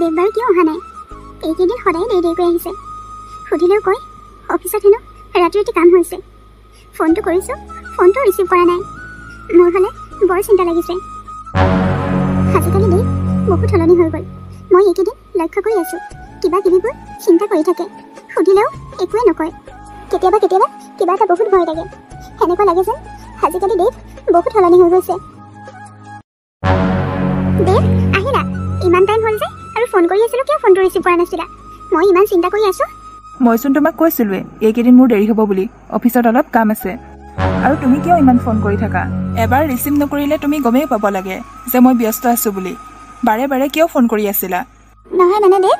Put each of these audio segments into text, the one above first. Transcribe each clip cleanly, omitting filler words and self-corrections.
দেৱ বাৰু কিয় অহা নাই? এইকেইদিন সদায় দেৰিকৈ আহিছে। সুধিলেও কয় অফিচত হেনো ৰাতি ৰাতি কাম হৈছে। ফোনটো কৰিছোঁ, ফোনটো ৰিচিভ কৰা নাই। মোৰ হ'লে বৰ চিন্তা লাগিছে। আজিকালি দেৱ বহুত সলনি হৈ গ'ল। মই এইকেইদিন লক্ষ্য কৰি আছোঁ, কিবা কিবিবোৰ চিন্তা কৰি থাকে। সুধিলেও একোৱে নকয়। কেতিয়াবা কেতিয়াবা কিবা এটা বহুত ভয় লাগে। সেনেকুৱা লাগে যেন আজিকালি দেৱ বহুত সলনি হৈ গৈছে। দেৱ আহিলা? ইমান টাইম হ'ল যে, আৰু ফোন কৰি আছিলোঁ, কিয় ফোনটো ৰিচিভ কৰা নাছিলা? মই ইমান চিন্তা কৰি আছোঁ। মইচোন তোমাক কৈছিলোৱে এইকেইদিন মোৰ দেৰি হ'ব বুলি, অফিচত অলপ কাম আছে। আৰু তুমি কিয় ইমান ফোন কৰি থাকা? এবাৰ ৰিচিভ নকৰিলে তুমি গমেই পাব লাগে যে মই ব্যস্ত আছোঁ বুলি। বাৰে বাৰে কিয় ফোন কৰি আছিলা? নহয় মানে দেৱ,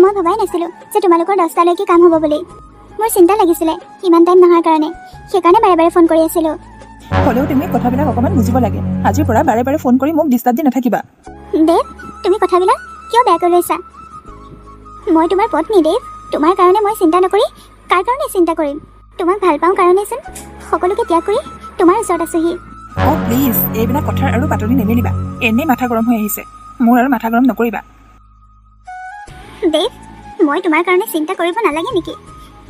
মই ভবাই নাছিলোঁ যে তোমালোকৰ 10টালৈকে কাম হ'ব বুলি। মোৰ চিন্তা লাগিছিলে ইমান টাইম নোহোৱাৰ কাৰণে, সেইকাৰণে বাৰে বাৰে ফোন কৰি আছিলোঁ। হ'লেও তুমি কথাবিলাক অকণমান বুজিব লাগে। আজিৰ পৰা বাৰে বাৰে ফোন কৰি মোক ডিষ্টাৰ্ব দি নাথাকিবা। দেৱ তুমি কথাবিলাক কিয় বেয়া কৰি লৈছা? মই তোমাৰ পত্নী দেৱ। তোমাৰ কাৰণে মই চিন্তা নকৰি কাৰ কাৰণে চিন্তা কৰিম? তোমাক ভাল পাওঁ কাৰণেচোন সকলোকে ত্যাগ কৰি তোমাৰ ওচৰত আছোহি। অ' প্লিজ, এইবিলাক কথাৰ আৰু পাতনি নেমেলিবা। এনেই মাথা গৰম হৈ আহিছে। মোৰ আৰু মাথা গৰম নকৰিবা। দেৱ মই তোমাৰ কাৰণে চিন্তা কৰিব নালাগে নেকি?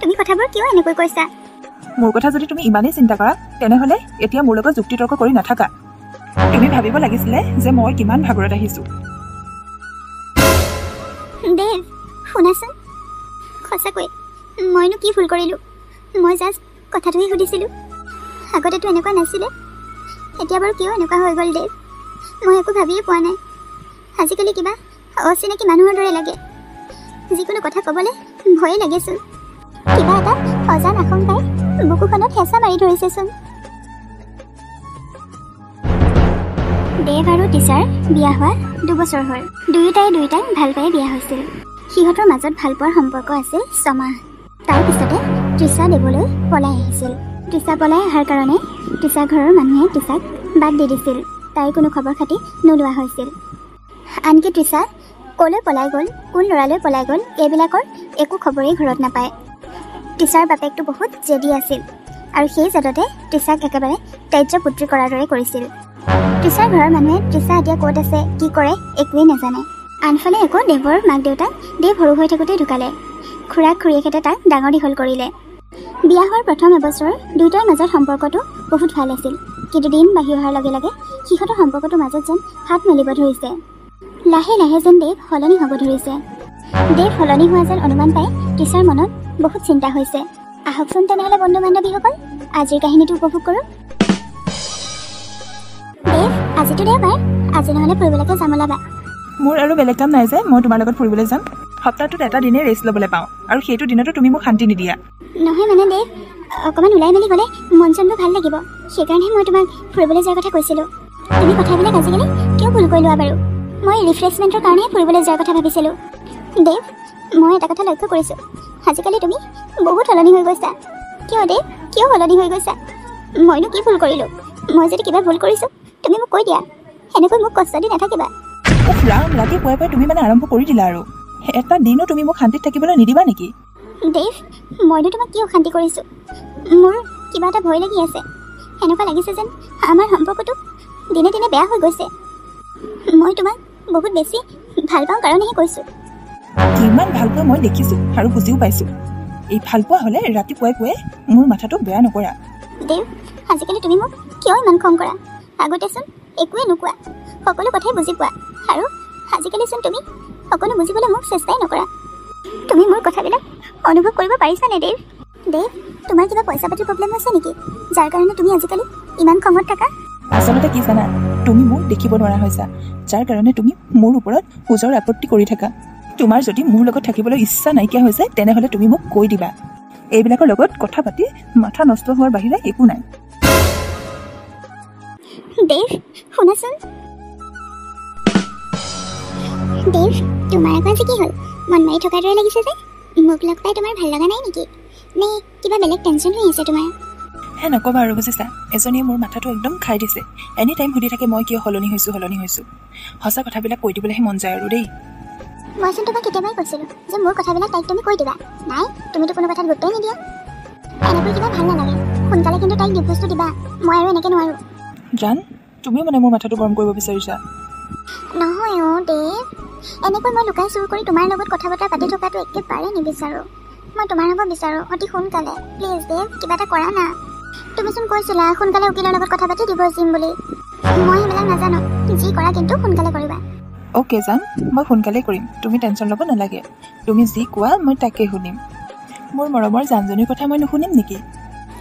তুমি কথাবোৰ কিয় এনেকৈ কৈছা? মোৰ কথা যদি তুমি ইমানেই চিন্তা কৰা, তেনেহ'লে এতিয়া মোৰ লগত যুক্তি তৰ্ক কৰি নাথাকা। তুমি ভাবিব লাগিছিলে যে মই কিমান ভাগৰত আহিছোঁ। দেৱ শুনাচোন, সঁচাকৈ মইনো কি ভুল কৰিলোঁ? মই জাষ্ট কথাটোহে সুধিছিলোঁ। আগতেতো এনেকুৱা নাছিলে, এতিয়া বাৰু কিয় এনেকুৱা হৈ গ'ল দেৱ? মই একো ভাবিয়ে পোৱা নাই। আজিকালি কিবা অচিনাকি মানুহৰ দৰে লাগে। যিকোনো কথা ক'বলৈ ভয়ে লাগেচোন। কিবা এটা অজান আশংকাই বুকুখনত হেঁচা মাৰি ধৰিছেচোন। দেৱ আৰু টিচাৰ বিয়া হোৱা 2 বছৰ হ'ল। দুয়োটাই ভাল পাই বিয়া হৈছিল। সিহঁতৰ মাজত ভাল পোৱাৰ সম্পৰ্ক আছিল 6 মাহ। তাৰ পিছতে তৃষা দেৱলৈ পলাই আহিছিল। তৃষা পলাই অহাৰ কাৰণে তৃষাৰ ঘৰৰ মানুহে তৃষাক বাদ দি দিছিল। তাইৰ কোনো খবৰ খাতি নোলোৱা হৈছিল। আনকি তৃষা ক'লৈ পলাই গ'ল, কোন ল'ৰালৈ পলাই গ'ল, এইবিলাকৰ একো খবৰেই ঘৰত নাপায়। তৃষাৰ বাপেকটো বহুত জেদি আছিল, আৰু সেই জেদতে তৃষাক একেবাৰে ত্যায্য পুত্ৰী কৰাৰ দৰে কৰিছিল। তৃষাৰ ঘৰৰ মানুহে তৃষা এতিয়া ক'ত আছে, কি কৰে একোৱেই নাজানে। আনফালে আকৌ দেৱৰ মাক দেউতাক দেৱ সৰু হৈ থাকোঁতেই ঢুকালে। খুৰাক খুৰীয়েকহঁতে তাক ডাঙৰ দীঘল কৰিলে। বিয়া হোৱাৰ প্ৰথম এবছৰ দুয়োটাৰ মাজত সম্পৰ্কটো বহুত ভাল আছিল। কিন্তু দিন বাঢ়ি অহাৰ লগে লগে সিহঁতৰ সম্পৰ্কটোৰ মাজত যেন হাত মেলিব ধৰিছে। লাহে লাহে যেন দেৱ সলনি হ'ব ধৰিছে। দেৱ সলনি হোৱা যেন অনুমান পাই তৃষাৰ মনত বহুত চিন্তা হৈছে। আহকচোন তেনেহ'লে বন্ধু বান্ধৱীসকল, আজিৰ কাহিনীটো উপভোগ কৰোঁ। দেৱ আজিতো দেওবাৰ, আজি নহ'লে ফুৰিবলৈকে যাম ওলাবা। মোৰ আৰু বেলেগ কাম নাই যে মই তোমাৰ লগত ফুৰিবলৈ যাম। সপ্তাহটোত এটা দিনেই ৰেষ্ট ল'বলৈ পাওঁ, আৰু সেইটো দিনতো তুমি মোক শান্তি নিদিয়া। নহয় মানে দেৱ, অকণমান ওলাই মেলি গ'লে মন চনবোৰ ভাল লাগিব। সেইকাৰণেহে মই তোমাক ফুৰিবলৈ যোৱাৰ কথা কৈছিলোঁ। তুমি কথাবিলাক আজিকালি কিয় ভুল কৰি লোৱা বাৰু? মই ৰিফ্ৰেছমেণ্টৰ কাৰণেহে ফুৰিবলৈ যোৱাৰ কথা ভাবিছিলোঁ। দেৱ মই এটা কথা লক্ষ্য কৰিছোঁ, আজিকালি তুমি বহুত সলনি হৈ গৈছা। কিয় দেৱ, কিয় সলনি হৈ গৈছা? মইনো কি ভুল কৰিলোঁ? মই যদি কিবা ভুল কৰিছোঁ তুমি মোক কৈ দিয়া। সেনেকৈ মোক কষ্ট দি নাথাকিবা। ৰাম, ৰাতিপুৱাই পুৱাই তুমি মানে আৰম্ভ কৰি দিলা আৰু। এটা দিনো তুমি মোক শান্তিত থাকিবলৈ নিদিবা নেকি? দেৱ মইনো তোমাক কি অশান্তি কৰিছোঁ? মোৰ কিবা এটা ভয় লাগি আছে। এনেকুৱা লাগিছে যেন আমাৰ সম্পৰ্কটো দিনে দিনে বেয়া হৈ গৈছে। মই তোমাক বহুত বেছি ভাল পাওঁ কাৰণেহে কৈছোঁ। কিমান ভালপোৱা মই দেখিছোঁ আৰু বুজিও পাইছোঁ। এই ভালপোৱা হ'লে ৰাতিপুৱাই পুৱাই মোৰ মাথাটো বেয়া নকৰা। দেৱ আজিকালি তুমি মোক কিয় ইমান খং কৰা? আগতেচোন একোৱে নোকোৱা, সকলো কথাই বুজি পোৱা, আৰু আজিকালিচোন তুমি সকলো বুজিবলৈ মোক চেষ্টাই নকৰা। তুমি মোৰ কথাবিলাক অনুভৱ কৰিব পাৰিছানে দেৱ? দেৱ তোমাৰ কিবা পইচা পাতিৰ প্ৰব্লেম হৈছে নেকি, যাৰ কাৰণে তুমি আজিকালি ইমান খঙত থাকা? আচলতে কি জানা, তুমি মোক দেখিব নোৱাৰা হৈছা, যাৰ কাৰণে তুমি মোৰ ওপৰত ওজৰ আপত্তি কৰি থাকা। তোমাৰ যদি মোৰ লগত থাকিবলৈ ইচ্ছা নাইকিয়া হৈছে তেনেহ'লে তুমি মোক কৈ দিবা। এইবিলাকৰ লগত কথা পাতি মাথা নষ্ট হোৱাৰ বাহিৰে একো নাই। দেৱ শুনাচোন। দেৱ তোমাৰ আকৌ আজি কি হ'ল? মন মাৰি থকাৰ দৰে লাগিছে যে। মোক লগ পাই তোমাৰ ভাল লগা নাই নেকি, নে কিবা বেলেগ টেনশ্যন হৈ আছে তোমাৰ? হে নক'বা আৰু বুজিছা, এজনীয়ে মোৰ মাথাটো একদম খাই দিছে। এনি টাইম সুধি থাকে মই কিয় সলনি হৈছোঁ। সঁচা কথাবিলাক কৈ দিবলৈহে মন যায় আৰু দেই। মইচোন তোমাক কেতিয়াবাই কৈছিলোঁ যে মোৰ কথাবিলাক তাইক তুমি কৈ দিবা। নাই, তুমিতো কোনো কথাত গুৰুত্বই নিদিয়া। এনেকৈ কিবা ভাল নালাগে। সোনকালে কিন্তু তাইক ডিভোৰ্চটো দিবা। মই আৰু এনেকৈ নোৱাৰোঁ। জান, তুমি মানে মোৰ মাথাটো গৰম কৰিব বিচাৰিছা? নহয় অ' দেৱ, এনেকৈ মই লুকাই চুৰ কৰি তোমাৰ লগত কথা বতৰা পাতি থকাটো একেবাৰে নিবিচাৰোঁ। মই তোমাৰ হ'ব বিচাৰোঁ অতি সোনকালে। প্লিজ দেৱ, কিবা এটা কৰা না। তুমিচোন কৈছিলা সোনকালে উকিলৰ লগত কথা পাতি ডিভ'ৰ্চ দিম বুলি। মই সেইবিলাক নাজানো, যি কৰা কিন্তু সোনকালে কৰিবা। অ'কে জান, মই সোনকালে কৰিম, তুমি টেনশ্যন ল'ব নালাগে। তুমি যি কোৱা মই তাকেই শুনিম। মোৰ মৰমৰ জানজনীৰ কথা মই নুশুনিম নেকি?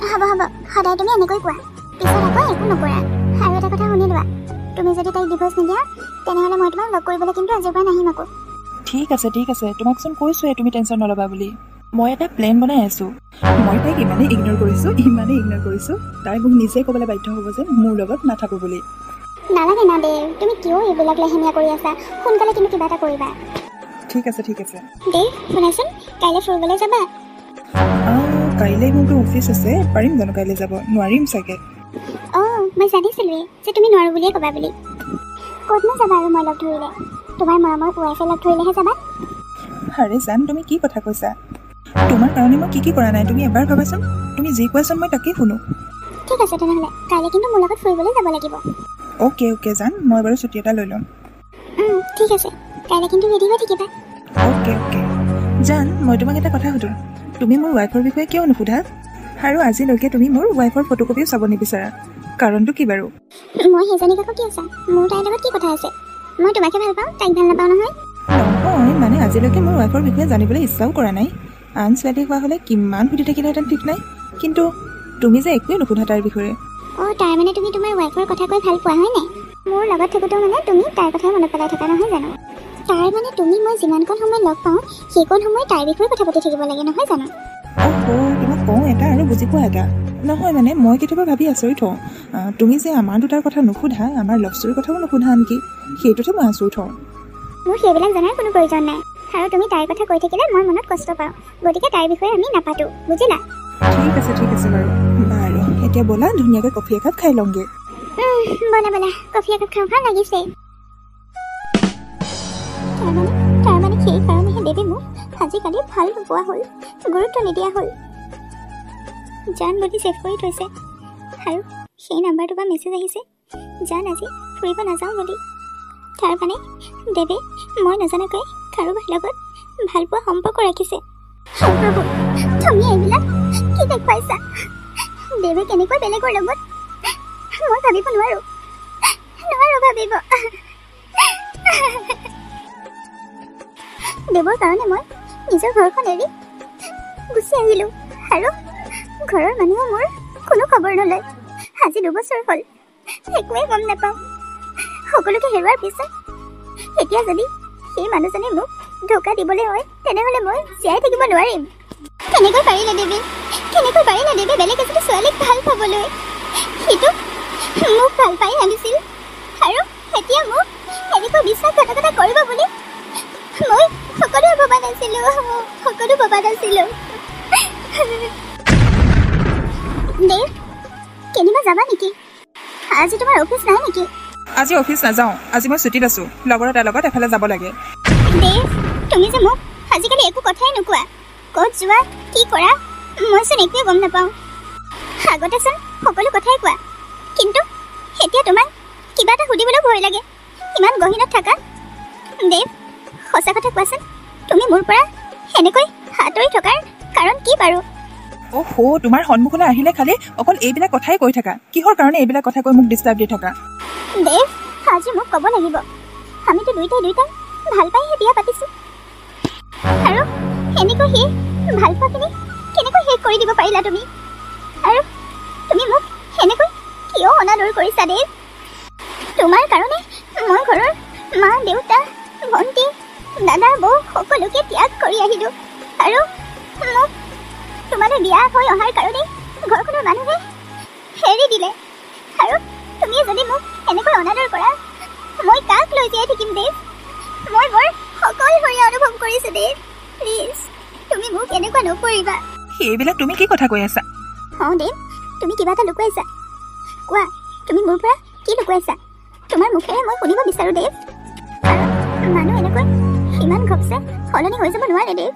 হ'ব হ'ব, সদায় তুমি এনেকৈ কোৱা, পিছত আকৌ একো নকৰা। আৰু এটা কথা শুনি লোৱা, তুমি যদি তাইক ডিভ'ৰ্চ নিদিয়া তেনেহ'লে মই তোমাক লগ কৰিবলৈ কিন্তু আজিৰ পৰা নাহিম আকৌ। ঠিক আছে, তোমাকচোন কৈছোঁৱে তুমি টেনশ্যন নল'বা বুলি। মই এটা প্লেন বনাই আছোঁ। মই তাইক ইমানেই ইগন'ৰ কৰিছোঁ, তাই মোক নিজে ক'বলৈ বাধ্য হ'ব যে মোৰ লগত নাথাকোঁ বুলি। নালাগে না দেৱ, তুমি কিয় এইবিলাক লেহেমীয়া কৰি আছা? সোনকালে কিন্তু কিবা এটা কৰিবা। ঠিক আছে। দেৱ শুনাচোন, কাইলৈ ফুৰিবলৈ যাবা? কাইলৈ মোৰতো অফিচ আছে, পাৰিম জানো কাইলৈ যাব? নোৱাৰিম চাগে। মই জানিছিলোঁৱেই যে তুমি নোৱাৰো বুলিয়ে ক'বা বুলি। ক'তনো যাবা আৰু মই লগ ধৰিলে? তোমাৰ মৰমৰ ৱাইফে লগ ধৰিলেহে যাবা। আৰে জান, তুমি কি কথা কৈছা? তোমাৰ কাৰণে মই কি কৰা নাই তুমি এবাৰ ভাবাচোন। তুমি যি কোৱাচোন মই তাকেই শুনো। ঠিক আছে তেনেহ'লে, কাইলৈ কিন্তু মোৰ লগত ফুৰিবলৈ যাব লাগিব। অ'কে জান, মই বাৰু ছুটি এটা লৈ ল'ম। ঠিক আছে, কাইলৈ কিন্তু ৰেডি হৈ থাকিবা। অ'কে জান, মই তোমাক এটা কথা সুধোঁ, তুমি মোৰ ৱাইফৰ বিষয়ে কিয় নুসুধা? আৰু আজিলৈকে তুমি মোৰ ৱাইফৰ ফটোকপিও চাব নিবিচাৰা, কাৰণটো কি বাৰু? মই সেইজনীক আকৌ কি আছা? মোৰ তাইৰ লগত কি কথা আছে? মই তোমাকে ভাল পাওঁ, তাইক ভাল নাপাওঁ নহয়। নহয় মানে আজিলৈকে মোৰ ৱাইফৰ বিষয়ে জানিবলৈ ইচ্ছাও কৰা নাই। আন ছোৱালী হোৱা হ'লে কিমান সুধি থাকিলেহেঁতেন ঠিক নাই, কিন্তু তুমি যে একোৱেই নুসুধা তাৰ বিষয়ে। তাৰ মানে তুমি তোমাৰ ৱাইফৰ কথা কৈ ভাল পোৱা হয় নাই? মোৰ লগত থাকোঁতেও মানে তুমি তাইৰ কথাই মনত পেলাই থকা নহয় জানো? তাৰ মানে তুমি মই যিমানকণ সময় লগ পাওঁ সেইকণ সময় তাইৰ বিষয়ে কথা পাতি থাকিব লাগে নহয় জানো? তোমাক কওঁ এটা আৰু বুজি পোৱা এটা। নহয় মানে মই কেতিয়াবা ভাবি আচৰিত হওঁ, তুমি যে আমাৰ দুটাৰ কথা নুসুধা, আমাৰ লাভ ষ্টৰীৰ কথাও নুসুধা আনকি, সেইটোতে মই আচৰিত হওঁ। মোৰ সেইবিলাক জনাৰ কোনো প্ৰয়োজন নাই, আৰু তুমি তাইৰ কথা কৈ থাকিলে মই মনত কষ্ট পাওঁ, গতিকে তাইৰ বিষয়ে আমি নাপাতো, বুজিলা? ঠিক আছে বাৰু। এতিয়া ব'লা ধুনীয়াকৈ কফি একাপ খাই লওঁগৈ। ব'লা কফি একাপ খাওঁ লাগিছে। তাৰমানে সেইকাৰণেহে দেৱী মোক আজিকালি ভাল নোপোৱা হ'ল, গুৰুত্ব নিদিয়া হ'ল। জান বুলি ছেভ কৰি থৈছে, আৰু সেই নাম্বাৰটোৰ পৰা মেছেজ আহিছে, জান আজি ফুৰিব নাযাওঁ বুলি। তাৰমানে দেৱে মই নজনাকৈ কাৰোবাৰ লগত ভালপোৱা সম্পৰ্ক ৰাখিছে। প্ৰভু, তুমি এইবিলাক কি দেখুৱাইছা? দেৱে কেনেকৈ বেলেগৰ লগত? মই ভাবিব নোৱাৰো ভাবিব। দেৱৰ কাৰণে মই নিজৰ ঘৰখন এৰি গুচি আহিলোঁ, আৰু ঘৰৰ মানুহে মোৰ কোনো খবৰ নলয়। আজি 2 বছৰ হ'ল, একোৱেই গম নাপাওঁ। সকলোকে হেৰুৱাৰ পিছত এতিয়া যদি সেই মানুহজনে মোক ধোকা দিবলৈ হয় তেনেহ'লে মই জীয়াই থাকিব নোৱাৰিম। কেনেকৈ পাৰিলে দেৱে বেলেগ এজনী ছোৱালীক ভাল পাবলৈ? সিটো মোক ভাল পাই আনিছিল, আৰু এতিয়া মোক এনেকৈ বিশ্বাসঘাতকতা কৰিব বুলি মই সকলো ভবা নাছিলোঁ। দেৱ, কেনিবা যাবা নেকি? আজি তোমাৰ অফিচ নাই নেকি? আজি অফিচ নাযাওঁ, আজি মই ছুটীত আছোঁ, লগৰ এটাৰ লগত এফালে যাব লাগে। দেৱ, তুমি যে মোক আজিকালি একো কথাই নোকোৱা, ক'ত যোৱা কি কৰা মইচোন একোৱে গম নাপাওঁ। আগতেচোন সকলো কথাই কোৱা, কিন্তু এতিয়া তোমাক কিবা এটা সুধিবলৈ ভয় লাগে, ইমান গহীনত থাকা। দেৱ, সঁচা কথা কোৱাচোন, তুমি মোৰ পৰা এনেকৈ আঁতৰি থকাৰ কাৰণ কি বাৰু? তোমাৰ সন্মুখলৈ আহিলে খালি অকল এইবিলাক কথাই কৈ থাকা, কিহৰ কাৰণে এইবিলাক কথা কৈ মোক ডিষ্টাৰ্ব দি থাকা? দেৱ, আজি মোক ক'ব লাগিব, আমিতো দুইটাই ভাল পাইহে বিয়া পাতিছোঁ, আৰু এনেকৈ সেই ভাল পোৱাখিনি কেনেকৈ শেষ কৰি দিব পাৰিলা তুমি? আৰু তুমি মোক এনেকৈ কিয় অনাদৰ কৰিছা দেৱ? তোমাৰ কাৰণে মই ঘৰৰ মা দেউতা ভণ্টি দাদা বৌ সকলোকে ত্যাগ কৰি আহিলোঁ, আৰু মোক তোমালৈ বিয়া হৈ অহাৰ কাৰণে ঘৰখনৰ মানুহে এৰি দিলে, আৰু তুমি যদি মোক এনেকৈ অনাদৰ কৰা মই কাক লৈ জীয়াই থাকিম দেৱ? মই বৰ অকলশৰীয়া অনুভৱ কৰিছোঁ দেৱ, প্লিজ তুমি মোক এনেকুৱা নকৰিবা। সেইবিলাক তুমি কি কথা কৈ আছা? দেৱ, তুমি কিবা এটা লুকুৱাইছা, কোৱা তুমি মোৰ পৰা কি লুকুৱাইছা? তোমাৰ মুখেৰে মই শুনিব বিচাৰোঁ দেৱ, আৰু মানুহ এনেকৈ ইমান ঘপছে সলনি হৈ যাব নোৱাৰে দেৱ।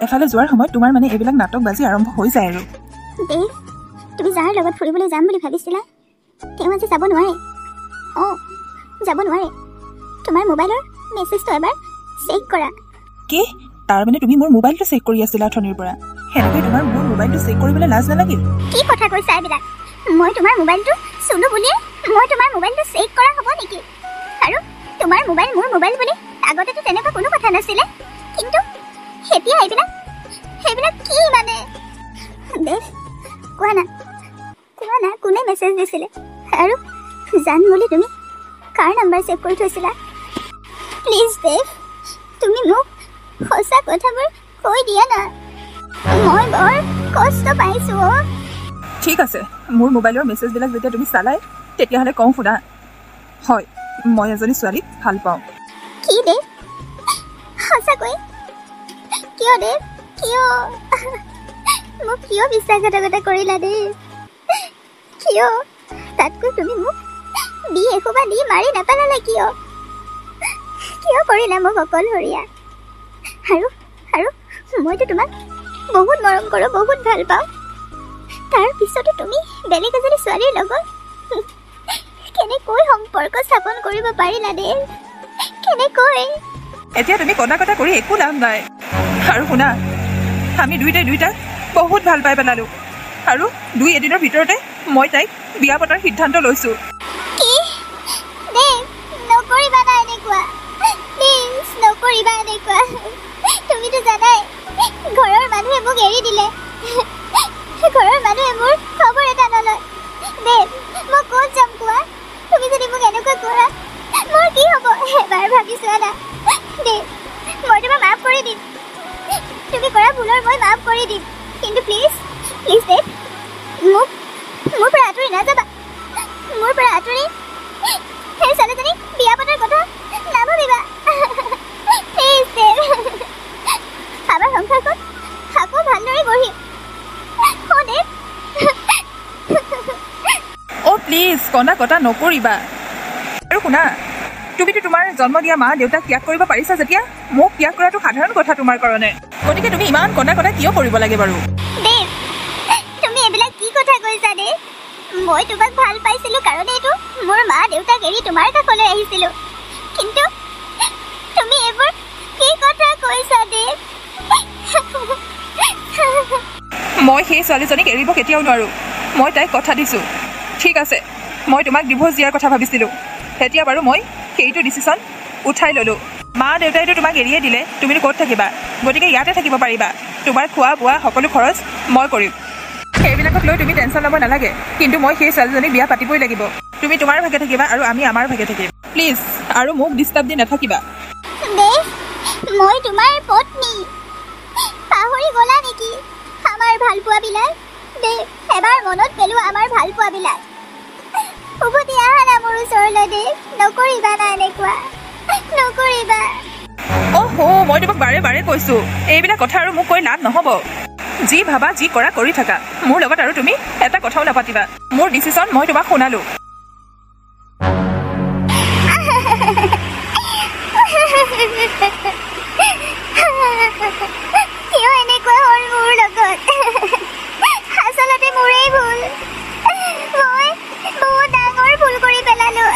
এফালে যোৱাৰ সময়ত তোমাৰ মানে এইবিলাক নাটক বাজি আৰম্ভ হৈ যায় আৰু। দেৱ, তুমি যাৰ লগত ফুৰিবলৈ যাম বুলি ভাবিছিলা তেওঁ আজি যাব নোৱাৰে। যাব নোৱাৰে। তোমাৰ মোবাইলৰ মেছেজটো এবাৰ চেক কৰা। কি তাৰ মানে তুমি মোৰ মোবাইলটো চেক কৰি আছিলা অথনিৰ পৰা? সেনেকৈ তোমাৰ মোৰ মোবাইলটো চেক কৰিবলৈ লাজ নালাগিল? কি কথা কৈছা এইবিলাক? মই তোমাৰ মোবাইলটো চুলো বুলিয়ে মই তোমাৰ মোবাইলটো চেক কৰা হ'ব নেকি? আৰু তোমাৰ মোবাইল মোৰ মোবাইল বুলি আগতেতো তেনেকুৱা কোনো কথা নাছিলে, কিন্তু এতিয়া এইবিলাক কি মানে? দেৱ, কোৱা না কোনে মেছেজ দিছিলে? আৰু জান বুলি তুমি কাৰ নাম্বাৰ ছেভ কৰি থৈছিলা? প্লিজ দেৱ, তুমি মোক সঁচা কথাবোৰ কৈ দিয়া না, মই বৰ কষ্ট পাইছোঁ। ঠিক আছে, মোৰ মোবাইলৰ মেছেজবিলাক যেতিয়া তুমি চালাই তেতিয়াহ'লে কওঁ শুনা। হয়, মই এজনী ছোৱালীক ভাল পাওঁ। কি দেৱ? সঁচাকৈ? কিয় দেৱ? কিয় মোক কিয় বিশ্বাসঘাতকতা কৰিলা দেৱ? কিয় তাতকৈ তুমি মোক এসোপা দি মাৰি নাপেলালা? কিয় কৰিলা মোক অকলশৰীয়া? আৰু মইতো তোমাক বহুত মৰম কৰোঁ, বহুত ভাল পাওঁ। তাৰ পিছতো তুমি বেলেগ এজনী ছোৱালীৰ লগত কেনেকৈ সম্পৰ্ক স্থাপন কৰিব পাৰিলা দেৱ? কেনেকৈ? এতিয়া তুমি কটা কৰি একো লাভ নাই। আৰু শুনা, আমি দুইটাক বহুত ভাল পাই পেলালোঁ, আৰু 2 এদিনৰ ভিতৰতে মই তাইক বিয়া পতাৰ সিদ্ধান্ত লৈছোঁ। কি দেৱ? নকৰিবা না এনেকুৱা, প্লিজ নকৰিবা এনেকুৱা। তুমিতো জানাই ঘৰৰ মানুহে মোক এৰি দিলে, ঘৰৰ মানুহে মোৰ খবৰ এটা নলয়। দেৱ, মই ক'ত যাম কোৱা? তুমি যদি মোক এনেকুৱা কৰা মোৰ কি হ'ব? এবাৰ ভাবি চোৱা না দেৱ, মই তোমাক মাফ কৰি দিম, তুমি কৰা ভুলৰ মই মাফ কৰি দিম, কিন্তু প্লিজ দেৱ, মোৰ পৰা আঁতৰি নাযাবা। মোৰ পৰা আঁতৰি সেই ছোৱালীজনীক বিয়া পতাৰ কথা নাভাবিবা, প্লিজ দেৱ। আমাৰ সংসাৰখন আকৌ ভালদৰে গঢ়িম। দেৱ, অ' প্লিজ কটা নকৰিবা। আৰু শুনা, তুমিতো তোমাৰ জন্ম দিয়া মা দেউতাক ত্যাগ কৰিব পাৰিছা যেতিয়া, মোক ত্যাগ কৰাটো সাধাৰণ কথা তোমাৰ কাৰণে। গতিকে তুমি ইমান কটা কিয় কৰিব লাগে বাৰু? দেৱ, তুমি এইবিলাক কি কথা কৈছা দেৱ? মই তোমাক ভাল পাইছিলোঁ কাৰণেইতো মোৰ মা দেউতাক এৰি তোমাৰ কাষলৈ আহিছিলোঁ, কিন্তু তুমি এইবোৰ কি কথা কৈছা দেৱ? মই সেই ছোৱালীজনীক এৰিব কেতিয়াও নোৱাৰোঁ। মই তাইক কথা দিছোঁ। ঠিক আছে, মই তোমাক ডিভোৰ্চ দিয়াৰ কথা ভাবিছিলোঁ, এতিয়া বাৰু মই সেইটো ডিচিশ্যন উঠাই ল'লোঁ। মা দেউতাইতো তোমাক এৰিয়ে দিলে, তুমিতো ক'ত থাকিবা? গতিকে ইয়াতে থাকিব পাৰিবা। তোমাৰ খোৱা বোৱা সকলো খৰচ মই কৰিম। সেইবিলাকক লৈ তুমি টেনশ্যন ল'ব নালাগে, কিন্তু মই সেই ছোৱালীজনীক বিয়া পাতিবই লাগিব। তুমি তোমাৰ ভাগে থাকিবা আৰু আমি আমাৰ ভাগে থাকিম। প্লিজ আৰু মোক ডিষ্টাৰ্ব দি নাথাকিবা। দেৱ, মই তোমাৰ পত্নী, পাহৰি গ'লা নেকি আমাৰ ভাল পোৱাবিলাক? দেৱ, এবাৰ মনত পেলোৱা আমাৰ ভাল পোৱাবিলাক। উভতি আহা না মোৰ ওচৰলৈ দেৱ, নকৰিবা না এনেকুৱা, নকৰিবা। মই তোমাক বাৰে কৈছোঁ, এইবিলাক কথা আৰু মোক কৈ লাভ নহ'ব। যি ভাবা যি কৰা কৰি থাকা, মোৰ লগত আৰু তুমি এটা কথাও নাপাতিবা। মোৰ ডিচিশ্যন মই তোমাক শুনালোঁ। কিয় এনেকুৱা হ'ল মোৰ লগত? আচলতে মোৰেই ভুল, মই বহুত ডাঙৰ ভুল কৰি পেলালোঁ।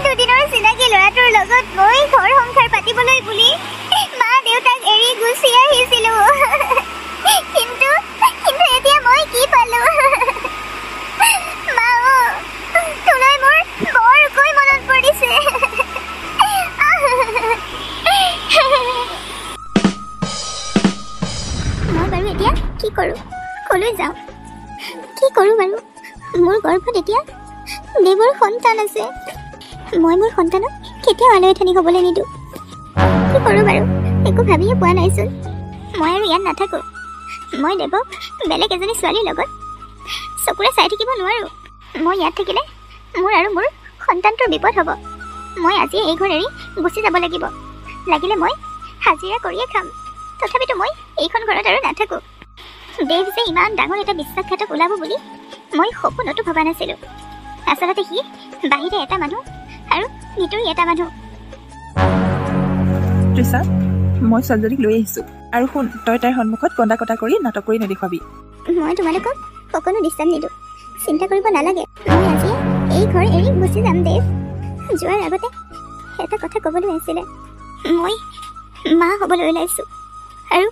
দুদিনৰ চিনাকি ল'ৰাটোৰ লগত মই ঘৰ সংসাৰ পাতিবলৈ বুলি মা দেউতাক এৰি গুচি আহিছিলোঁ, কিন্তু এতিয়া মই কি পালোঁ? মা, তোলৈ মোৰ বৰকৈ মনত পৰিছে। মই বাৰু এতিয়া কি কৰোঁ? কলৈ যাওঁ? কি কৰোঁ বাৰু? মোৰ গৰ্ভত এতিয়া দেৱৰ সন্তান আছে। মই মোৰ সন্তানক কেতিয়াও আলৈ আথানি হ'বলৈ নিদিওঁ। কি কৰোঁ বাৰু? একো ভাবিয়ে পোৱা নাইচোন। মই আৰু ইয়াত নাথাকোঁ। মই দেৱক বেলেগ এজনী ছোৱালীৰ লগত চকুৰে চাই থাকিব নোৱাৰোঁ। মই ইয়াত থাকিলে মোৰ আৰু মোৰ সন্তানটোৰ বিপদ হ'ব। মই আজি এই ঘৰ এৰি গুচি যাব লাগিব। লাগিলে মই হাজিৰা কৰিয়ে খাম, তথাপিতো মই এইখন ঘৰত আৰু নাথাকোঁ। দেৱ যে ইমান ডাঙৰ এটা বিশ্বাসঘাতক ওলাব বুলি মই সপোনতো ভবা নাছিলোঁ। আচলতে সি বাহিৰে এটা মানুহ আৰু ভিতৰি এটা মানুহ। তৃষা, মই ছোৱালীজনীক লৈ আহিছোঁ, আৰু শুন, তই তাইৰ সন্মুখত কটা কৰি নাটক কৰি নেদেখুৱাবি। মই তোমালোকক অকণো ডিষ্টাৰ্ব নিদিওঁ, চিন্তা কৰিব নালাগে। মই আজি এই ঘৰ এৰি গুচি যাম দেৱ। যোৱাৰ আগতে এটা কথা ক'বলৈ আছিলে। মই মা হ'বলৈ ওলাইছোঁ আৰু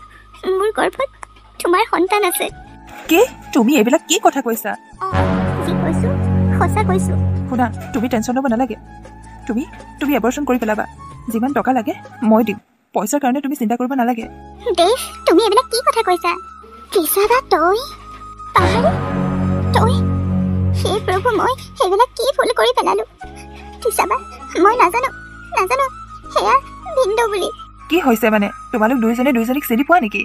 মোৰ গৰ্ভত তোমাৰ সন্তান আছে। কি তুমি এইবিলাক কি কথা কৈছা? যি কৈছোঁ সঁচা কৈছোঁ। শুনা, তুমি টেনশ্যন ল'ব নালাগে। তুমি এবৰ্চন কৰি পেলাবা। যিমান টকা লাগে মই দিম। পইচাৰ কাৰণে তুমি চিন্তা কৰিব নালাগে। দেৱ, তুমি এইবিলাক কি কথা কৈছা? তৃষা বা তই পাহাৰী, তই সেই প্ৰভু, মই সেইবিলাক কি ভুল কৰি পেলালোঁ। তৃষা বা, মই নাজানো সেয়া ভিন্দু বুলি। কি হৈছে মানে? তোমালোক দুইজনীক চিনি পোৱা নেকি?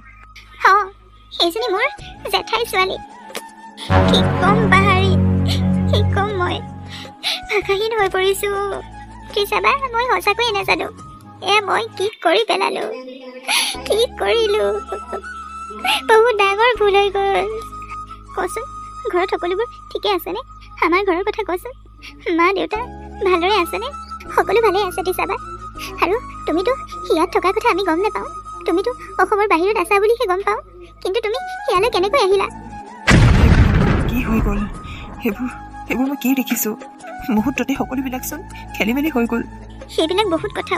সেইজনী মোৰ জেঠাই ছোৱালী। কি ক'ম পাহাৰী, কি ক'ম, মই ভাষাহীন হৈ পৰিছোঁ। তৃষা বা, মই সঁচাকৈয়ে নাজানো মই কি কৰি পেলালোঁ, কি কৰিলোঁ। বহুত ডাঙৰ ভুল হৈ গ'ল। কচোন, ঘৰত সকলোবোৰ ঠিকে আছেনে? আমাৰ ঘৰৰ কথা কচোন। মা দেউতা ভালদৰে আছেনে? সকলো ভালেই আছে তৃষা বা। আৰু তুমিতো ইয়াত থকাৰ কথা আমি গম নাপাওঁ। তুমিতো অসমৰ বাহিৰত আছা বুলিহে গম পাওঁ। কিন্তু তুমি ইয়ালৈ কেনেকৈ আহিলা? কি হৈ গ'ল? সেইবোৰ মই কি দেখিছোঁ? মুহূৰ্ততে সকলোবিলাকচোন খেলি মেলি হৈ গ'ল। সেইবিলাক বহুত কথা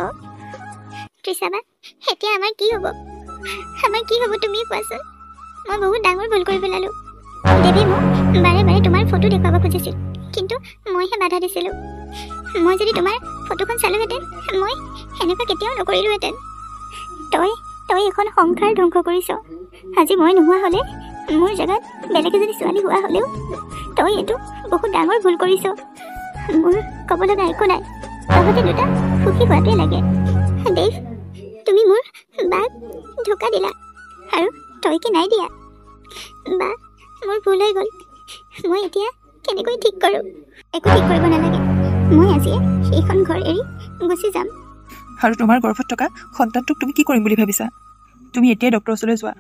তৃষা বা। এতিয়া আমাৰ কি হ'ব তুমি কোৱাচোন। মই বহুত ডাঙৰ ভুল কৰি পেলালোঁ। দেৱী মোক বাৰে বাৰে তোমাৰ ফটো দেখুৱাব খুজিছিল, কিন্তু মইহে বাধা দিছিলোঁ। মই যদি তোমাৰ ফটোখন চালোহেঁতেন, মই সেনেকুৱা কেতিয়াও নকৰিলোহেঁতেন। তই এখন সংসাৰ ধ্বংস কৰিছ। আজি মই নোহোৱা হ'লে, মোৰ জেগাত বেলেগ এজনী ছোৱালী হোৱা হ'লেও তই এইটো বহুত ডাঙৰ ভুল কৰিছ। মোৰ ক'ব লগা একো নাই। তহঁতে দুটা সুখী হোৱাটোৱে লাগে। দেৱ, তুমি মোৰ বাক ধোকা দিলা আৰু তই কি নাই দিয়া। বা, মোৰ ভুল হৈ গ'ল। মই এতিয়া কেনেকৈ ঠিক কৰোঁ? একো ঠিক কৰিব নালাগে। মই আজিয়ে সেইখন ঘৰ এৰি গুচি যাম। আৰু তোমাৰ গৰ্ভত থকা সন্তানটোক তুমি কি কৰিম বুলি ভাবিছা? তুমি এতিয়াই ডক্টৰৰ ওচৰলৈ যোৱা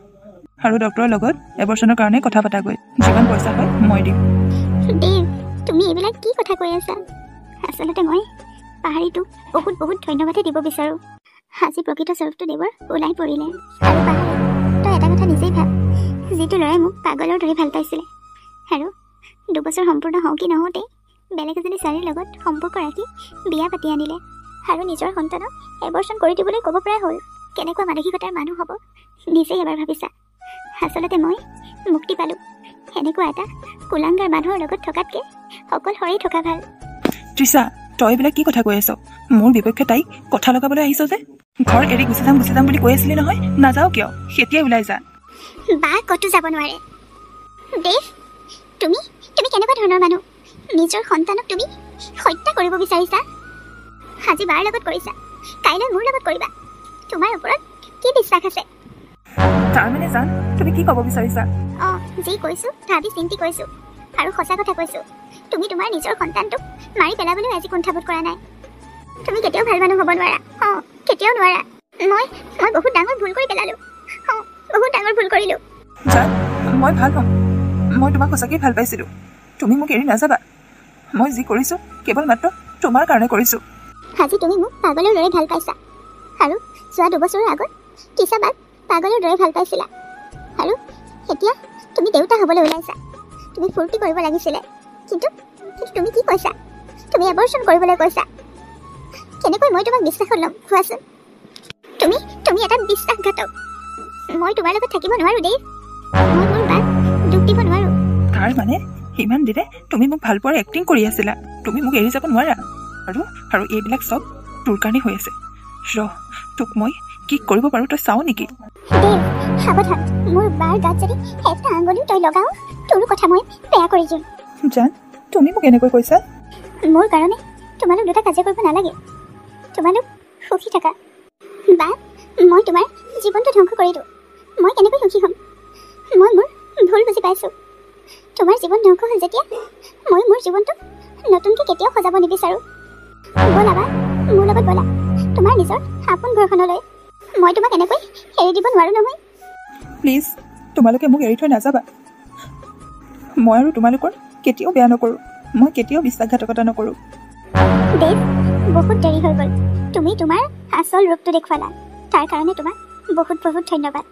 আৰু ডক্টৰৰ লগত এবৰ্চনৰ কাৰণে কথা পাতাগৈ। যিমান পইচা হয় মই দিম। দেৱ, তুমি এইবিলাক কি কথা কৈ আছা? আচলতে মই পাহাৰীটোক বহুত ধন্যবাদহে দিব বিচাৰোঁ। আজি প্ৰকৃত স্বৰূপটো দেৱৰ ওলাই পৰিলে। আৰু পাহাৰী, তই এটা কথা নিজেই ভাব। যিটো ল'ৰাই মোক পাগলৰ দৰে ভাল পাইছিলে আৰু 2 বছৰ সম্পূৰ্ণ হওঁ কি নহওঁতেই বেলেগ এজনী ছোৱালীৰ লগত সম্পৰ্ক ৰাখি বিয়া পাতি আনিলে আৰু নিজৰ সন্তানক এবৰ্চন কৰি দিবলৈ ক'ব পৰা হ'ল। কেনেকুৱা মানসিকতাৰ মানুহ হ'ব নিজেই এবাৰ ভাবিছা। আচলতে মই মুক্তি পালোঁ। এনেকুৱা এটা কুলাংগাৰ মানুহৰ লগত থকাতকৈ অকলশৰেই থকা ভাল। তৃষা, তই এইবিলাক কি কথা কৈ আছ? মোৰ বিপক্ষে তাইক কথা লগাবলৈ আহিছ যে? ঘৰ এৰি গুচি যাম বুলি কৈ আছিলি নহয়। নাযাও কিয়? সেতিয়াই ওলাই যা। বা ক'তো যাব নোৱাৰে। দেৱ, তুমি কেনেকুৱা ধৰণৰ মানুহ? নিজৰ সন্তানক তুমি হত্যা কৰিব বিচাৰিছা। আজি বাৰ লগত কৰিছা, কাইলৈ মোৰ লগত কৰিবা। তোমাৰ ওপৰত কি বিশ্বাস আছে? তাৰমানে জান, তুমি কি ক'ব বিচাৰিছা? যি কৈছোঁ ভাবি চিন্তি কৈছোঁ আৰু সঁচা কথা কৈছোঁ। তুমি তোমাৰ নিজৰ সন্তানটোক মাৰি পেলাবলৈ আজি কুণ্ঠাবোধ কৰা নাই। তুমি কেতিয়াও ভাল মানুহ হ'ব নোৱাৰা। কেতিয়াও নোৱাৰা। মই বহুত ডাঙৰ ভুল কৰি পেলালোঁ। বহুত ডাঙৰ ভুল কৰিলোঁ। জান, মই ভাল পাম। মই তোমাক সঁচাকৈ ভাল পাইছিলোঁ। তুমি মোক এৰি নাযাবা। মই যি কৰিছোঁ কেৱল মাত্ৰ তোমাৰ কাৰণে কৰিছোঁ। আজি তুমি মোক পাগলৰ দৰে ভাল পাইছা আৰু যোৱা 2 বছৰৰ আগত তৃষা বাক পাগলৰ দৰে ভাল পাইছিলা আৰু এতিয়া তুমি দেউতা হ'বলৈ ওলাইছা। তুমি ফূৰ্তি কৰিব লাগিছিলে, কিন্তু তুমি কি কৈছা? তুমি এবৰ্চন কৰিবলৈ কৈছা। কেনেকৈ মই তোমাক বিশ্বাসত ল'ম কোৱাচোন? তুমি এটা বিশ্বাসঘাতক। মই তোমাৰ লগত থাকিব নোৱাৰোঁ দেই। মই মোৰ বাক দুখ দিব নোৱাৰোঁ। তাৰ মানে ইমান দিনে তুমি মোক ভাল পোৱাৰ এক্টিং কৰি আছিলা। তুমি মোক এৰি যাব নোৱাৰা। আৰু এইবিলাক চব তোৰ কাৰণে হৈ আছে। তোক মই কি কৰিব পাৰোঁ তই চাওঁ নেকি? দেৱ, সাৱধান। মোৰ বাৰ গাত যদি এটা আঙুলিও তই লগাও, তোৰ কথা মই বেয়া কৰি দিম। জান, তুমি মোক এনেকৈ কৈছা? মোৰ কাৰণে তোমালোক দুটা কাজিয়া কৰিব নালাগে। তোমালোক সুখী থাকা। বা, মই তোমাৰ জীৱনটো ধ্বংস কৰি দিওঁ। মই কেনেকৈ সুখী হ'ম? মই মোৰ ভুল বুজি পাইছোঁ। তোমাৰ জীৱন ধ্বংস হ'ল যেতিয়া, মই মোৰ জীৱনটো নতুনকৈ কেতিয়াও সজাব নিবিচাৰোঁ। ব'লা বা, মোৰ লগত ব'লা তোমাৰ নিজৰ আপোন ঘৰখনলৈ। মই তোমাক এনেকৈ এৰি দিব নোৱাৰোঁ নহয়। প্লিজ, তোমালোকে মোক এৰি থৈ নাযাবা। মই আৰু তোমালোকৰ কেতিয়াও বেয়া নকৰোঁ। মই কেতিয়াও বিশ্বাসঘাতকতা নকৰোঁ। দেৱ, বহুত দেৰি হৈ গ'ল। তুমি তোমাৰ আচল ৰূপটো দেখুৱালা। তাৰ কাৰণে তোমাক বহুত ধন্যবাদ।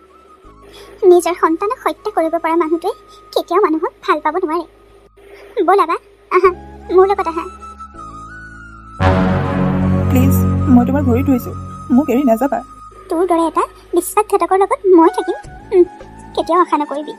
নিজৰ সন্তানক হত্যা কৰিব পৰা মানুহটোৱে কেতিয়াও মানুহক ভাল পাব নোৱাৰে। ব'লা বা, আহা মোৰ লগত আহা। প্লিজ, মই তোমাৰ ভৰি ধৰিছোঁ, মোক এৰি নাযাবা। তোৰ দৰে এটা বিশ্বাসঘাতকৰ লগত মই থাকিম কেতিয়াও আশা নকৰিবি।